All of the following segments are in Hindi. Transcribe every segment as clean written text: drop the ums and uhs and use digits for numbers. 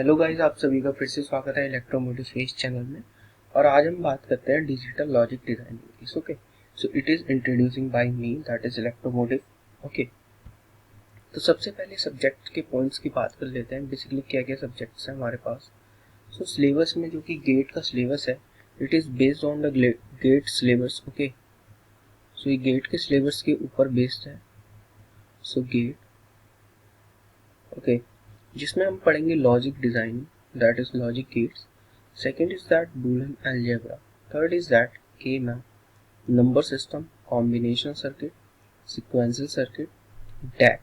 हेलो गाइस, आप सभी का फिर से स्वागत है इलेक्ट्रोमोटिव स्पेस चैनल में। और आज हम बात करते हैं डिजिटल लॉजिक डिजाइनिंग की। Okay, so it is introducing by me, that is electromotive. Okay, तो सबसे पहले सब्जेक्ट के पॉइंट्स की बात कर लेते हैं। बेसिकली क्या क्या सब्जेक्ट्स हैं हमारे पास। सो सिलेबस में जो कि गेट का सिलेबस है, it is based on the gate syllabus. Okay, so ये गेट के सिलेबस के ऊपर बेस्ड है। सो गेट, ओके, जिसमें हम पढ़ेंगे logic designing, that is logic gates. Second is that Boolean algebra. Third is that K-map, number system, combination circuit, sequential circuit, DAC,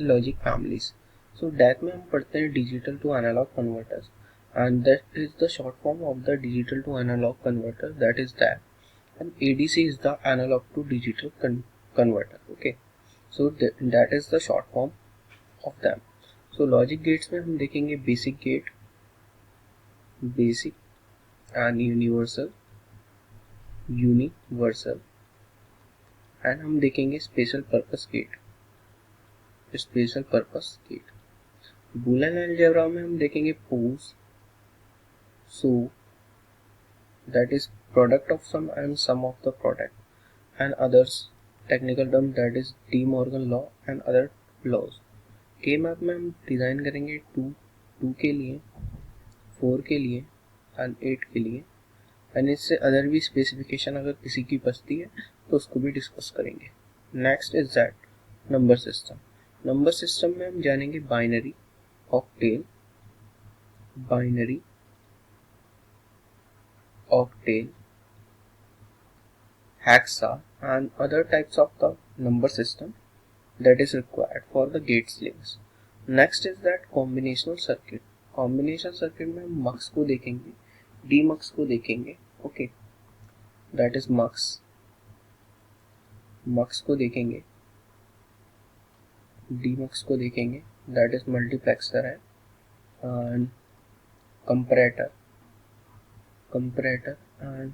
logic families. So DAC में हम पढ़ते हैं digital to analog converters, and that is the short form of the digital to analog converter, that is DAC. And ADC is the analog to digital converter. Okay, so that is the short form of them. So logic gates में हम देखेंगे basic gate, basic and universal and हम देखेंगे special purpose gate. Boolean algebra में हम देखेंगे POS, so that is product of sum and sum of the product and others technical term, that is De Morgan law and other laws. K map में हम डिजाइन करेंगे 2 के लिए, 4 के लिए एंड 8 के लिए, एंड इससे अदर भी स्पेसिफिकेशन अगर किसी की बचती है तो उसको भी डिस्कस करेंगे। Next is that number system. Number system में हम जानेंगे binary, octal, hexa and other types of the number system that is required for the gate syllabus. Next is that combinational circuit. Combinational circuit में हम mux को देखेंगे, demux को देखेंगे। ओके, that is mux को देखेंगे, demux को देखेंगे, that is multiplexer है, and comparator and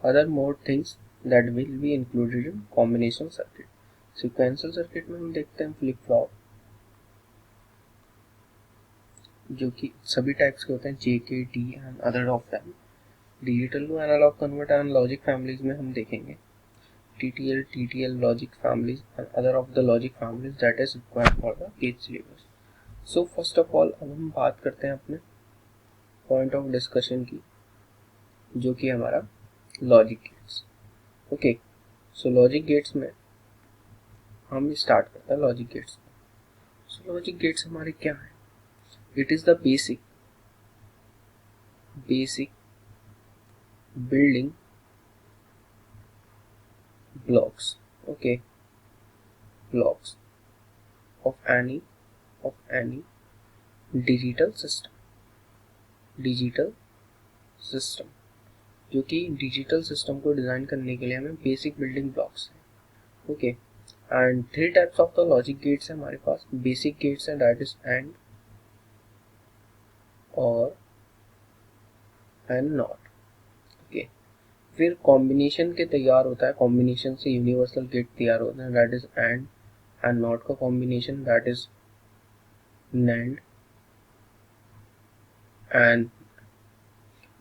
other more things that will be included in combinational circuit. Sequential circuit में हम देखते हैं फ्लिप फ्लॉप, जो कि सभी टाइप्स के होते हैं, JK, D and other of them. Digital to analog converter and logic families में हम देखेंगे TTL logic families and other of the logic families that is required for the gate syllabus. So first of all अब हम बात करते हैं अपने पॉइंट ऑफ डिस्कशन की, जो कि हमारा लॉजिक गेट्स। ओके, सो लॉजिक गेट्स में हम स्टार्ट करते हैं लॉजिक गेट्स। सो लॉजिक गेट्स हमारे क्या है? It is the basic building blocks, okay, blocks of any digital system, जो कि डिजिटल सिस्टम को डिजाइन करने के लिए हमें बेसिक बिल्डिंग ब्लॉक्स हैं। Okay, and 3 types of the logic gates है हमारे पास। बेसिक गेट्स है, दैट इज एंड, और एंड नॉट। ओके, फिर कॉम्बिनेशन के तैयार होता है, कॉम्बिनेशन से यूनिवर्सल गेट तैयार होता है, दैट इज एंड नॉट का combination, that is NAND, and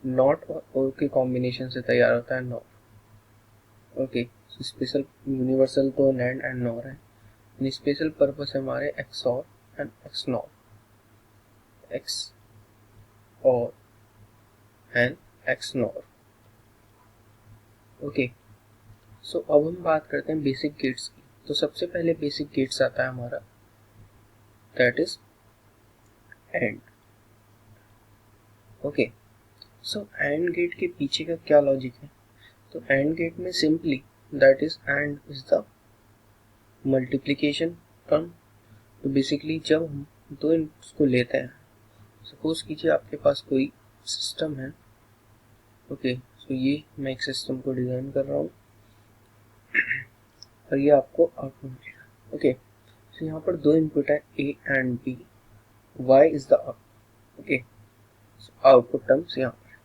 NOT OR के कॉम्बिनेशन से तैयार होता है नॉर। ओके, स्पेशल यूनिवर्सल तो नैंड एंड नॉर है, स्पेशल पर्पस है हमारे XOR and XNOR, XOR and XNOR। Okay, so अब हम बात करते हैं बेसिक गेट्स की। तो सबसे पहले बेसिक गेट्स आता है हमारा, that is AND. Okay, so AND gate के पीछे का क्या लॉजिक है? तो एंड गेट में simply that is AND is the multiplication term. तो बेसिकली जब हम दो इनपुट्स को लेते हैं, सपोज कीजिए आपके पास कोई सिस्टम है। ओके, सो ये मैं एक सिस्टम को डिजाइन कर रहा हूँ और ये आपको आउटपुट मिलेगा। ओके, सो यहाँ पर 2 इनपुट है, A and B, Y is the output. Okay, output terms यहाँ पर।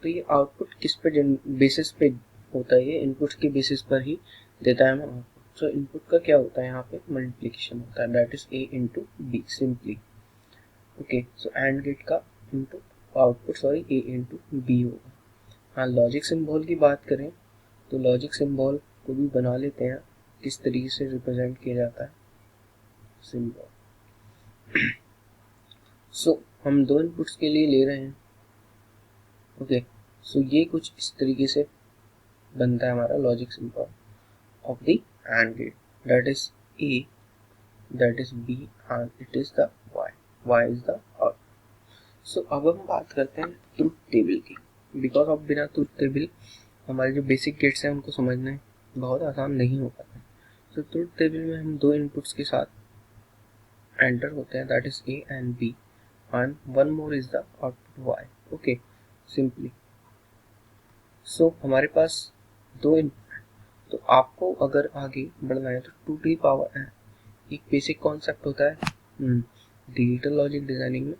तो ये आउटपुट किस पे बेसिस पे होता है? ये इनपुट्स के बेसिस पर ही देता है हमें आउटपुट। सो इनपुट का क्या होता है यहाँ पे? मल्टीप्लिकेशन होता है, that is A into B simply. Okay, so AND gate का input output sorry A into B होगा। हाँ, लॉजिक सिंबल की बात करें तो लॉजिक सिंबल को भी बना लेते हैं, किस तरीके से रिप्रेजेंट किया जाता है सिंबल। सो हम दो इनपुट्स के लिए ले रहे हैं। ओके, सो ये कुछ इस तरीके से बनता है हमारा logic symbol of the AND gate, that is A, that is B and it is the Y is the output. So अब हम बात करते हैं ट्रुथ टेबल की, बिकॉज ऑफ बिना ट्रुथ टेबल हमारे जो बेसिक गेट्स हैं उनको समझना बहुत आसान नहीं हो पाता है। सो ट्रुथ टेबल में हम दो इनपुट्स के साथ एंटर होते हैं, that is A and B, and one more is the output Y. Okay, simply. So हमारे पास दो इनपुट हैं, तो आपको अगर आगे बढ़ना है तो 2 टू पावर n एक बेसिक कॉन्सेप्ट होता है डिजिटल लॉजिक डिजाइनिंग में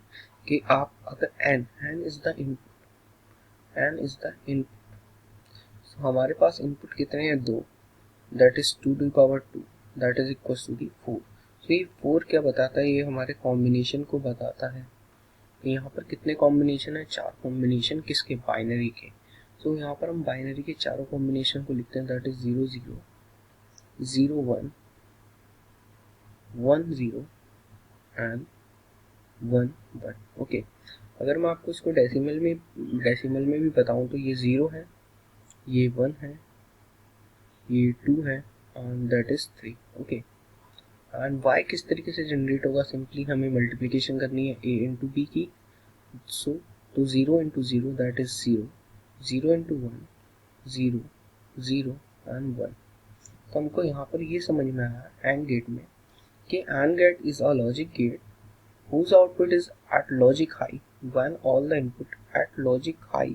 कि आप अगर n इज द इनपुट, हमारे पास इनपुट कितने हैं, 2, that is 2 to power 2, that is equal to the 4। तो ये 4 क्या बताता है, ये हमारे कॉम्बिनेशन को बताता है। तो यहाँ पर कितने कॉम्बिनेशन है, 4 कॉम्बिनेशन, किसके, बाइनरी के। तो यहाँ पर हम बाइनरी के चारों कॉम्बिनेशन को लिखते हैं, दैट इज 0 0 0 1 1 0 एंड 1 1। ओके, अगर मैं आपको इसको डेसिमल में भी बताऊं तो ये 0 है, ये 1 है, ये 2 है and that is 3। Okay, and y किस तरीके से जनरेट होगा, सिंपली हमें मल्टीप्लिकेशन करनी है a इंटू बी की। सो तो 0 into 0 that is 0, 0 into 1 0 0 and 1। तो हमको यहाँ पर ये समझ में आया एंड गेट में कि AND gate is a logic gate whose output is at logic high when all the input at logic high,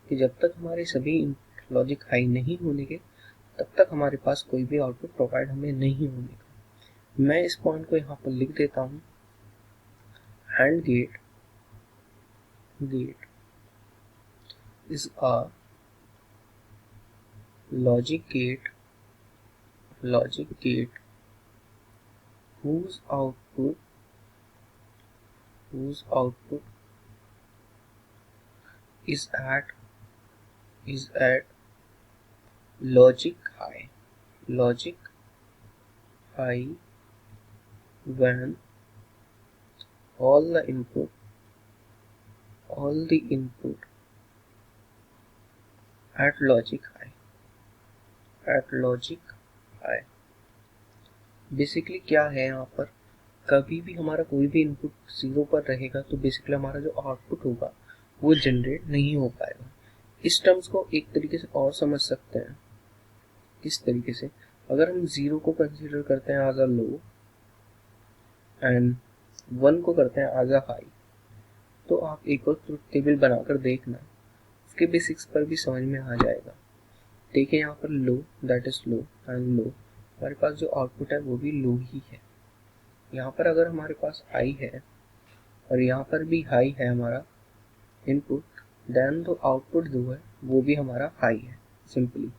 कि जब तक हमारे सभी इनपुट लॉजिक हाई नहीं होने के तब तक हमारे पास कोई भी आउटपुट प्रोवाइड हमें नहीं होने का। मैं इस पॉइंट को यहाँ पर लिख देता हूँ, AND gate is a logic gate whose output is at logic high when all the input at logic high। Basically क्या है यहाँ पर, कभी भी हमारा कोई भी इनपुट 0 पर रहेगा तो बेसिकली हमारा जो आउटपुट होगा वो जनरेट नहीं हो पाएगा। इस टर्म्स को एक तरीके से और समझ सकते हैं, किस तरीके से, अगर हम 0 को कंसीडर करते हैं एज अ लो एंड 1 को करते हैं एज अ हाई, तो आप एक और ट्रुथ टेबल बनाकर देखना, उसके बेसिक्स पर भी समझ में आ जाएगा। देखिए यहाँ पर low, that is low and low, हमारे पास जो आउटपुट है वो भी लो ही है। यहाँ पर अगर हमारे पास हाई है और यहाँ पर भी हाई है हमारा इनपुट, देन तो आउटपुट जो है वो भी हमारा हाई है। सिंपली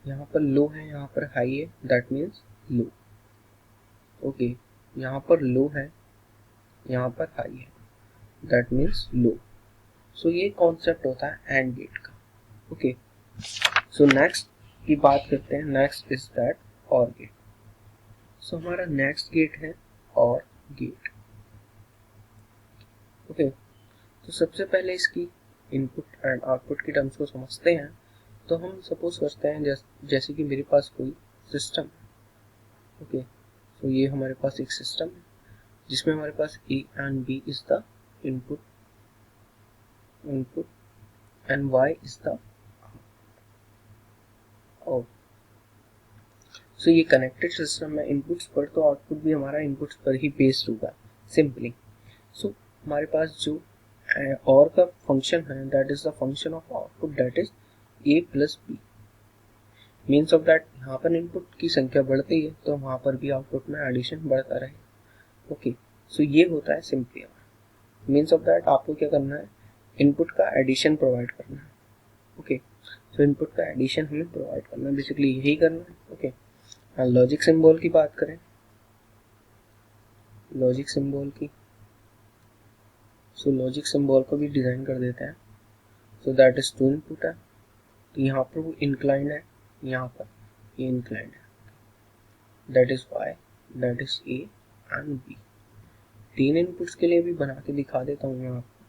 यहाँ पर लो है, यहाँ पर हाई है, दैट मीन्स लो। ओके, यहाँ पर लो है, यहाँ पर हाई है, दैट मीन्स लो। सो ये कॉन्सेप्ट होता है एंड गेट का। ओके, सो नेक्स्ट की बात करते हैं, नेक्स्ट इज दैट और गेट। सो हमारा नेक्स्ट गेट है और गेट। ओके, तो सबसे पहले इसकी इनपुट एंड आउटपुट की टर्म्स को समझते हैं। तो हम सपोज करते हैं जैसे कि मेरे पास कोई सिस्टम है। ओके, तो ये हमारे पास एक सिस्टम है जिसमें हमारे पास A and B is the input and y is the output. So ये कनेक्टेड सिस्टम है इनपुट्स पर, तो आउटपुट भी हमारा इनपुट्स पर ही बेस्ड होगा सिंपली। सो हमारे पास जो और का फंक्शन है, that is the function of output, that is a plus B. Means of that यहाँ पर इनपुट की संख्या बढ़ती है तो वहाँ पर भी आउटपुट में एडिशन बढ़ता रहेगा। ओके, सो ये होता है सिंपली हमारा। मीन्स ऑफ दैट आपको क्या करना है, इनपुट का एडिशन प्रोवाइड करना है। ओके, सो इनपुट का एडिशन हमें प्रोवाइड करना है, बेसिकली यही करना है। ओके, लॉजिक सिंबल की बात करें, लॉजिक सिंबल की, सो लॉजिक सिंबल को भी डिजाइन कर देते हैं। सो दैट इज 2 इनपुट है, तो यहाँ पर वो इंक्लाइंड है, यहाँ पर ये इंक्लाइंड है, that is y, that is a and b। 3 inputs के लिए भी बना के दिखा देता हूँ मैं आपको।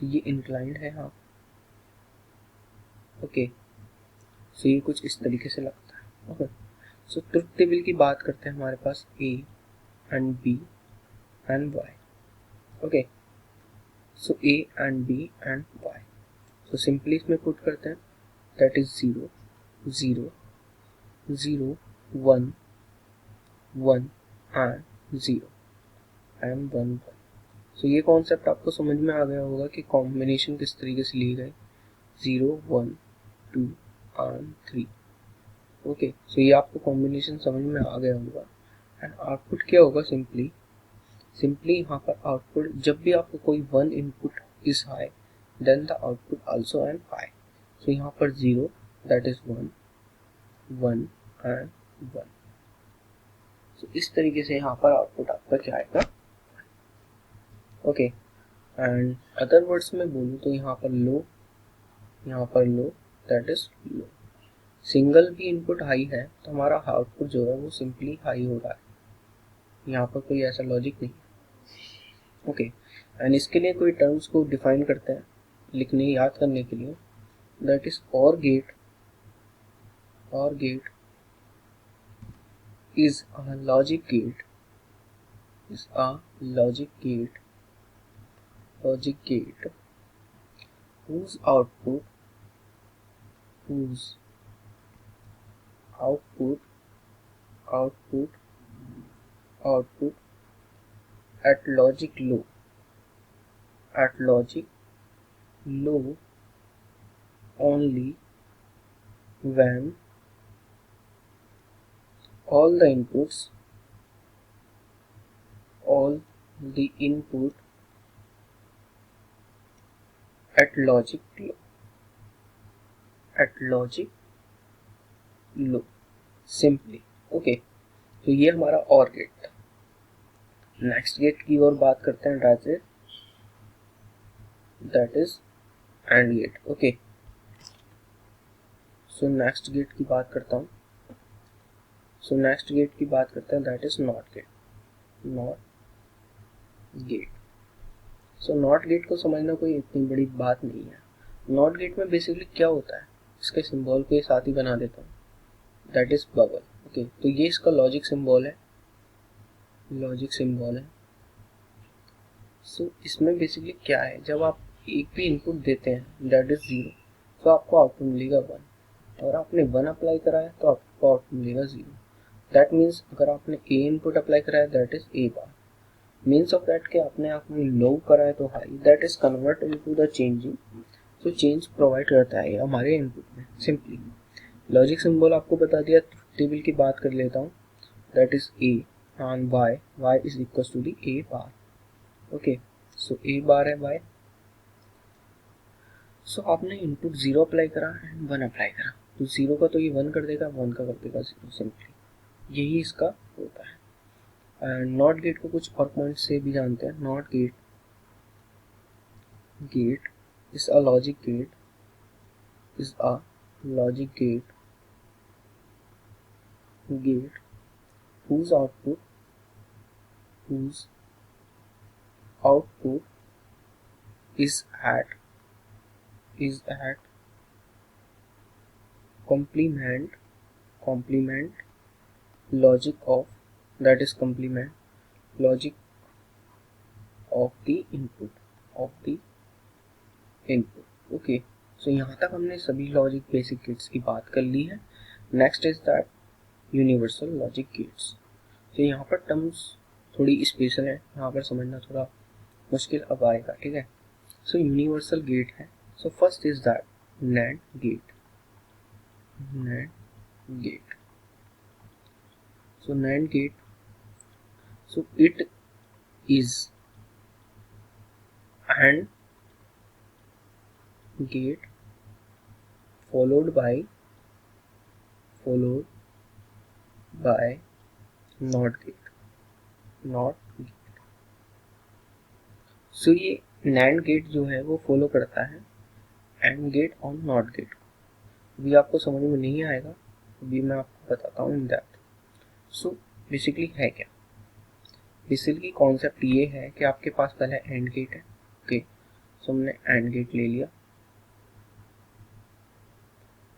तो ये इंक्लाइंड है यहाँ, ओके। सो ये कुछ इस तरीके से लगता है, ओके। सो ट्रुथ टेबल की बात करते हैं, हमारे पास a and b and y, okay. So a and b and y, so simply इसमें पुट करते हैं, दैट इज 0 0 0 1 1 एंड 0 एंड 1 1। सो ये कॉन्सेप्ट आपको समझ में आ गया होगा कि कॉम्बिनेशन किस तरीके से ली गई, 0 1 2 एंड 3, ओके। सो ये आपको कॉम्बिनेशन समझ में आ गया होगा। एंड आउटपुट क्या होगा, सिंपली यहाँ पर आउटपुट, जब भी आपको कोई one input is high then the output also and high. So यहाँ पर 0 दैट इज 1 1 एंड 1। सो इस तरीके से यहाँ पर आउटपुट आपका क्या आएगा, ओके। एंड अदर वर्ड्स में बोलूँ तो यहाँ पर low that is low. Single भी इनपुट हाई है तो हमारा आउटपुट जो है वो सिंपली हाई हो रहा है, यहाँ पर कोई ऐसा लॉजिक नहीं है, ओके। एंड इसके लिए कोई टर्म्स को डिफाइन करते हैं लिखने याद करने के लिए, that is OR gate is a logic gate whose output at logic low only when all the input at logic low simply, okay. तो ये हमारा और गेट था। नेक्स्ट गेट की और बात करते हैं, that is AND gate, okay. So next gate की बात करते हैं, that is NOT gate. So NOT gate को समझना कोई इतनी बड़ी बात नहीं है। नॉट गेट में बेसिकली क्या होता है, इसके सिंबल को साथ ही बना देता हूँ, दैट इज बबल, ओके। तो ये इसका लॉजिक सिंबल है। सो इसमें बेसिकली क्या है, जब आप एक भी इनपुट देते हैं दैट इज 0, तो आपको आउटपुट मिलेगा 1। अगर आपने 1 अप्लाई कराया तो आपको आउटपुट मिलेगा 0। दैट मीन्स अगर आपने a इनपुट अप्लाई कराया that is a bar, means of that कि आपने लो कराया तो high, that is convert into the changing. तो चेंज प्रोवाइड करता है हमारे इनपुट में। सिंपली लॉजिक सिंबल आपको बता दिया। टेबल की बात कर लेता हूँ, that is a and y is equal to the a bar, okay. So a bar है y। सो आपने इनपुट 0 अप्लाई करा एंड 1 अप्लाई करा, तो 0 का तो ये 1 कर देगा, 1 का कर देगा 0, सिंपली यही इसका होता है। एंड नॉट गेट को कुछ और पॉइंट से भी जानते हैं। NOT gate is a logic gate whose output is at complement logic of the input okay. So यहाँ तक हमने सभी लॉजिक बेसिक गेट्स की बात कर ली है। Next is that universal logic gates. तो यहाँ पर टर्म्स थोड़ी स्पेशल है, यहाँ पर समझना थोड़ा मुश्किल अब आएगा, ठीक है। सो यूनिवर्सल गेट है। So first is that NAND gate. So NAND gate, so it is AND gate followed by NOT gate। So ये नैंड गेट जो है वो फॉलो करता है एंड गेट और नॉट गेट। अभी आपको समझ में नहीं आएगा, अभी मैं आपको बताता हूँ इन दैट। सो बेसिकली है क्या, बेसिकली कॉन्सेप्ट ये है कि आपके पास पहले एंड गेट है। ओके, सो हमने एंड गेट ले लिया,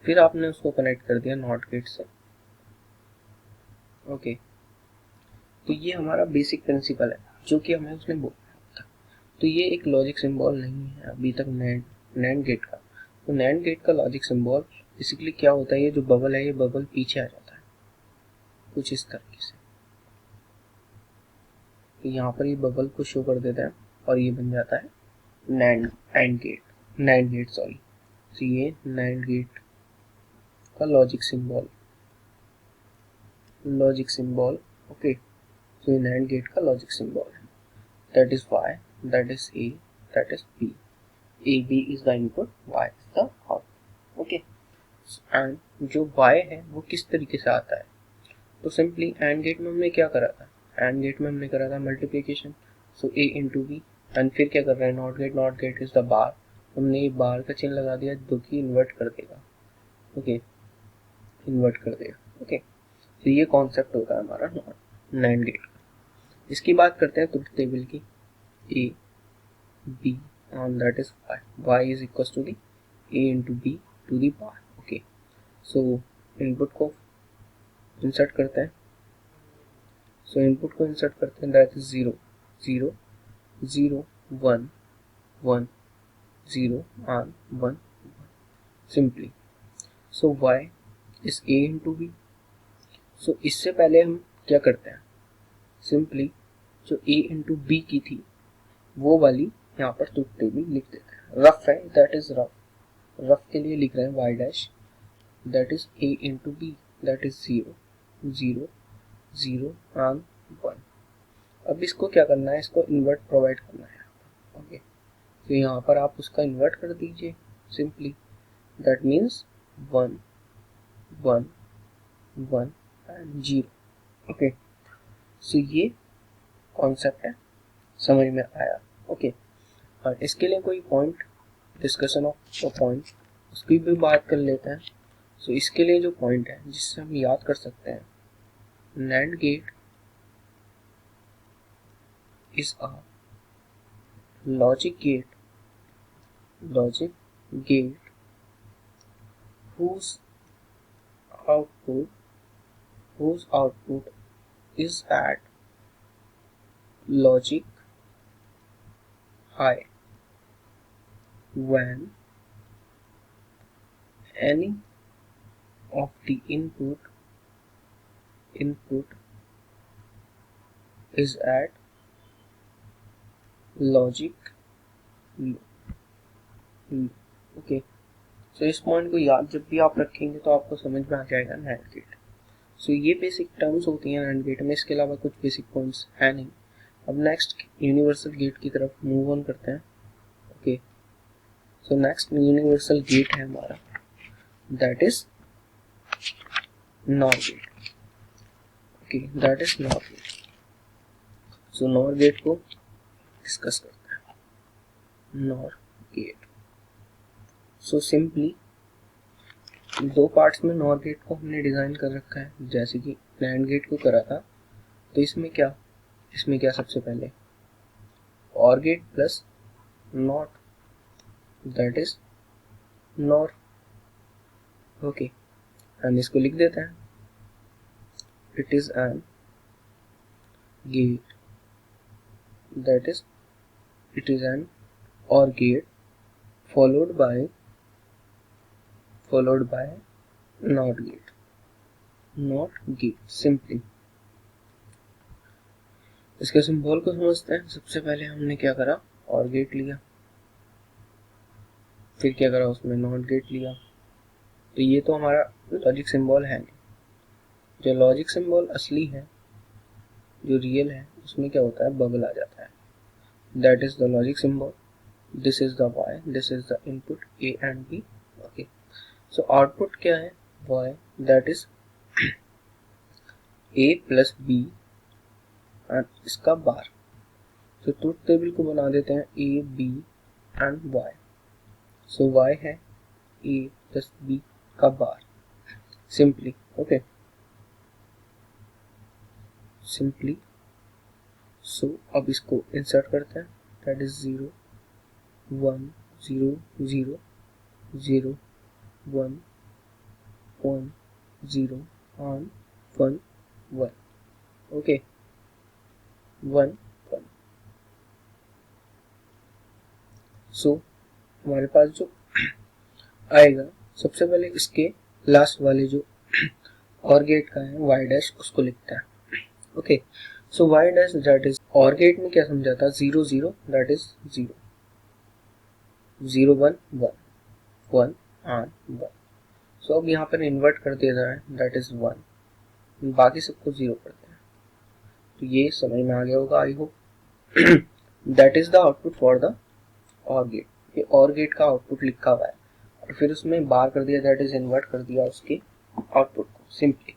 फिर आपने उसको कनेक्ट कर दिया नॉट गेट से। ओके, तो ये हमारा बेसिक प्रिंसिपल है जो कि हमें उसने बोला था। तो ये एक लॉजिक सिंबल नहीं है अभी तक नैंड गेट का। तो नैंड गेट का लॉजिक सिंबल बेसिकली क्या होता है, ये जो बबल है ये बबल पीछे आ जाता है कुछ इस तरीके से। तो यहाँ पर ये बबल को शो कर देता है और ये बन जाता है नैंड गेट सॉरी। तो ये नैंड गेट का लॉजिक सिंबल ओके। तो ये नैंड गेट का लॉजिक सिंबल है, that is y, that is a, that is b। a b is the input, y is the output। Okay, and जो y है वो किस तरीके से आता है, तो सिंपली एंड गेट में हमने क्या करा था, एंड गेट में हमने करा था multiplication. So a into B, and फिर क्या कर रहे हैं NOT gate is the bar, हमने ये बार का चिन्ह लगा दिया जो कि इन्वर्ट कर देगा। ओके, इन्वर्ट कर देगा। ओके, तो ये कॉन्सेप्ट होता है हमारा नैंड गेट का। इसकी बात करते हैं ट्रुथ टेबल की, a b and that is y is equals to the a into b to the bar। Okay, so input को इंसर्ट करते हैं, that is 0 0 0 1 1 0 and 1 simply. So y is a into b। सो इससे पहले हम क्या करते हैं, सिंपली जो a into b की थी वो वाली यहाँ पर ट्रुथ टेबल लिख देते हैं। रफ है, दैट इज रफ के लिए लिख रहे हैं y dash, that is a into b, that is 0 0 0 and 1। अब इसको क्या करना है, इसको इन्वर्ट प्रोवाइड करना है। ओके, तो यहाँ पर आप उसका इन्वर्ट कर दीजिए simply, that means 1 1 1 and 0। Okay, so ये कॉन्सेप्ट है, समझ में आया। ओके, और इसके लिए कोई पॉइंट, डिस्कशन ऑफ पॉइंट, उसकी भी बात कर लेते हैं। सो इसके लिए जो पॉइंट है जिससे हम याद कर सकते हैं, NAND gate is a logic gate whose output is at logic high when any of the input is at logic low। Okay, so इस पॉइंट को याद जब भी आप रखेंगे तो आपको समझ में आ जाएगा नैंड गेट। सो ये बेसिक टर्म्स होती हैं नैंड गेट में, इसके अलावा कुछ बेसिक पॉइंट्स है नहीं। अब नेक्स्ट यूनिवर्सल गेट की तरफ मूव ऑन करते हैं। Okay, so next universal gate है हमारा, that is NOR gate. Okay, that is NOR gate. So NOR gate को डिस्कस करते हैं, नॉर गेट। सो सिंपली दो पार्ट्स में नॉर गेट को हमने डिजाइन कर रखा है, जैसे कि नैंड गेट को करा था। तो इसमें क्या सबसे पहले OR gate plus NOT, that is NOR. Okay, and इसको लिख देते हैं, it is an gate, that is it is an OR gate followed by not gate simply। इसके सिंबल को समझते हैं। सबसे पहले हमने क्या करा, और गेट लिया, फिर क्या करा उसमें नॉट गेट लिया। तो ये तो हमारा लॉजिक सिंबल है नहीं। जो लॉजिक सिंबल असली है, जो रियल है, उसमें क्या होता है, बबल आ जाता है, that is the logic symbol. This is the y, this is the input a and b। okay, so output क्या है, y, that is a plus b and इसका बार। तो ट्रुथ टेबल को बना देते हैं A B and Y. So Y है ए प्लस बी का bar simply, okay simply. So अब इसको इंसर्ट करते हैं, दैट इज 0 1 0 0 0 1 1 0 and 1 1, ओके 1 1। सो हमारे पास जो आएगा, सबसे पहले इसके लास्ट वाले जो और गेट का है वाई डैश, उसको लिखता है, okay. So Y dash that is OR gate में क्या समझा था, 0 0 दैट इज 0 0 1 1 1 and 1। सो अब यहाँ पर इन्वर्ट कर दिया है, दैट इज 1, बाकी सबको 0 करते हैं। तो ये समझ में आ गया होगा I hope. That is the output for the और गेट। ये और गेट का आउटपुट लिखा हुआ है और फिर उसमें बार कर दिया, दैट इज इन्वर्ट कर दिया उसके आउटपुट को सिंपली।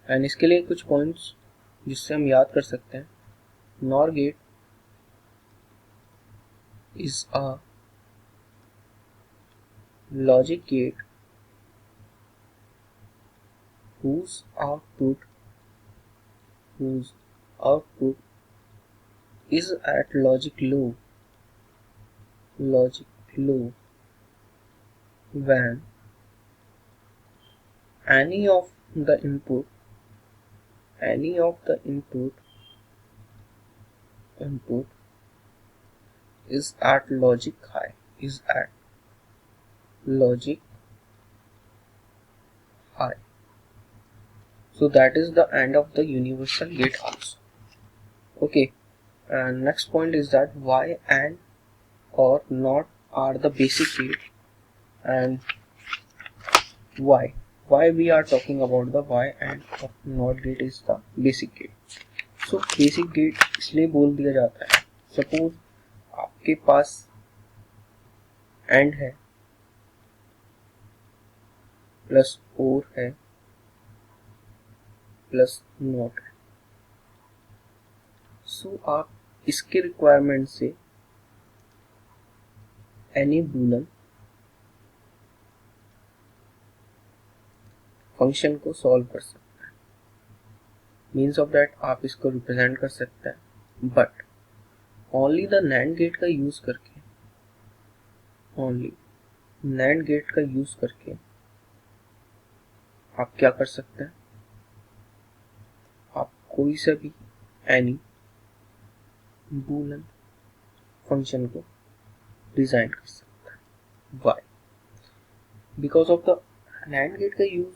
एंड इसके लिए कुछ पॉइंट्स जिससे हम याद कर सकते हैं, NOR gate is a logic gate whose output is at logic low when any of the input is at logic high, so that is the end of the universal gate also, okay। And next point is that why and or not are the basic gate, and why we are talking about the why and or not gate is the basic gate। so basic gate इसलिए बोल दिया जाता है, सपोज आपके पास एंड है प्लस और है प्लस नॉट है। सो आप इसके रिक्वायरमेंट से एनी बूलियन फंक्शन को सॉल्व कर सकते हैं, मीन्स ऑफ दैट आप इसको रिप्रेजेंट कर सकते हैं, but only the NAND gate का यूज करके आप क्या कर सकते हैं, आप कोई सा भी एनी बूलियन फंक्शन को डिजाइन कर सकते हैं। Why? Because of the NAND gate का use,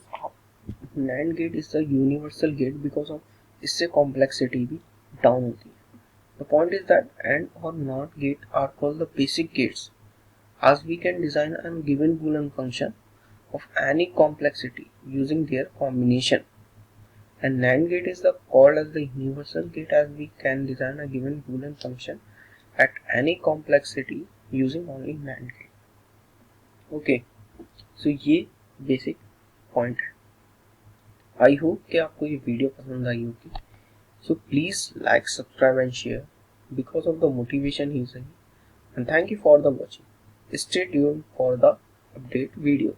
NAND gate is the universal gate because of इससे कॉम्प्लेक्सिटी भी डाउन होती है। The point is that AND और NOT gate are called the basic gates as we can design a given Boolean function of any complexity using their combination, and NAND gate is called as the universal gate as we can design a given Boolean function at any complexity using only NAND gate, okay। so ये बेसिक पॉइंट है। आई होप कि आपको ये वीडियो पसंद आई होगी। So please like, subscribe and share because of the motivation ही सही, and thank you for the watching. Stay tuned for the update video.